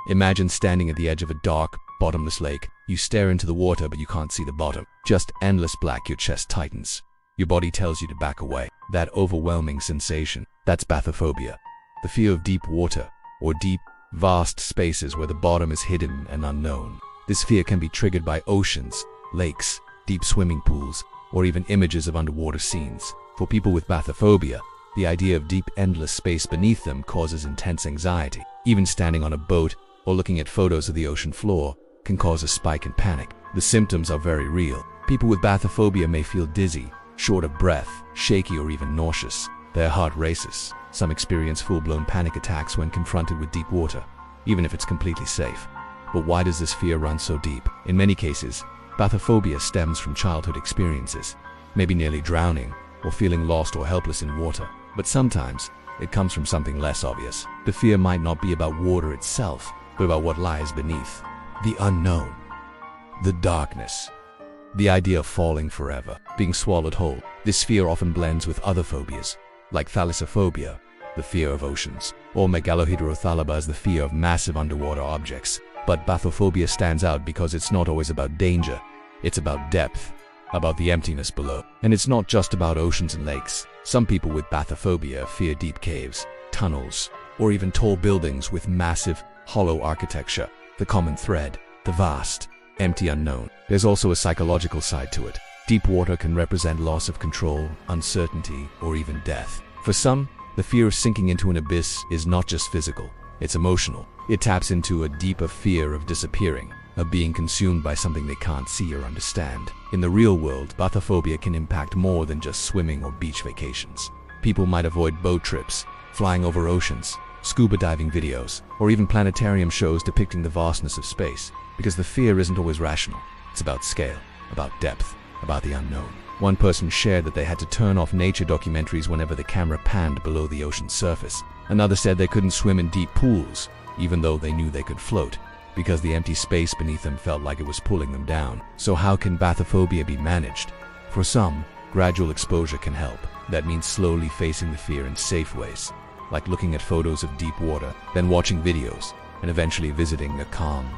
Imagine standing at the edge of a dark, bottomless lake. You stare into the water, but you can't see the bottom. Just endless black. Your chest tightens. Your body tells you to back away. That overwhelming sensation, that's bathophobia. The fear of deep water, or deep, vast spaces where the bottom is hidden and unknown. This fear can be triggered by oceans, lakes, deep swimming pools, or even images of underwater scenes. For people with bathophobia, the idea of deep, endless space beneath them causes intense anxiety. Even standing on a boat or looking at photos of the ocean floor can cause a spike in panic. The symptoms are very real. People with bathophobia may feel dizzy, short of breath, shaky, or even nauseous. Their heart races. Some experience full-blown panic attacks when confronted with deep water, even if it's completely safe. But why does this fear run so deep? In many cases, bathophobia stems from childhood experiences, maybe nearly drowning or feeling lost or helpless in water. But sometimes, it comes from something less obvious. The fear might not be about water itself, but about what lies beneath. The unknown. The darkness. The idea of falling forever, being swallowed whole. This fear often blends with other phobias, like thalassophobia, the fear of oceans, or megalohydrothalaba, the fear of massive underwater objects. But bathophobia stands out because it's not always about danger. It's about depth, about the emptiness below. And it's not just about oceans and lakes. Some people with bathophobia fear deep caves, tunnels, or even tall buildings with massive, hollow architecture. The common thread, the vast, empty unknown. There's also a psychological side to it. Deep water can represent loss of control, uncertainty, or even death. For some, the fear of sinking into an abyss is not just physical, it's emotional. It taps into a deeper fear of disappearing, of being consumed by something they can't see or understand. In the real world, bathophobia can impact more than just swimming or beach vacations. People might avoid boat trips, flying over oceans, scuba diving videos, or even planetarium shows depicting the vastness of space, because the fear isn't always rational. It's about scale, about depth, about the unknown. One person shared that they had to turn off nature documentaries whenever the camera panned below the ocean's surface. Another said they couldn't swim in deep pools, even though they knew they could float, because the empty space beneath them felt like it was pulling them down. So how can bathophobia be managed? For some, gradual exposure can help. That means slowly facing the fear in safe ways, like looking at photos of deep water, then watching videos, and eventually visiting a calm,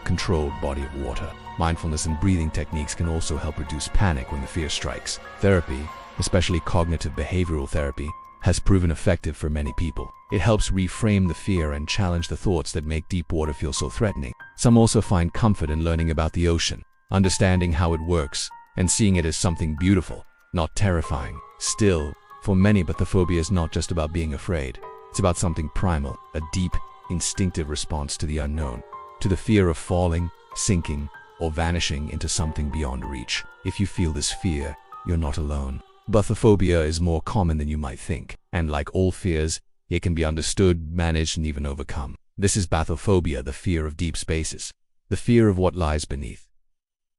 controlled body of water. Mindfulness and breathing techniques can also help reduce panic when the fear strikes. Therapy, especially cognitive behavioral therapy, has proven effective for many people. It helps reframe the fear and challenge the thoughts that make deep water feel so threatening. Some also find comfort in learning about the ocean, understanding how it works, and seeing it as something beautiful, not terrifying. Still, for many, bathophobia is not just about being afraid. It's about something primal, a deep, instinctive response to the unknown, to the fear of falling, sinking, or vanishing into something beyond reach. If you feel this fear, you're not alone. Bathophobia is more common than you might think, and like all fears, it can be understood, managed, and even overcome. This is bathophobia, the fear of deep spaces, the fear of what lies beneath.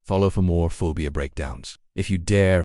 Follow for more phobia breakdowns. If you dare,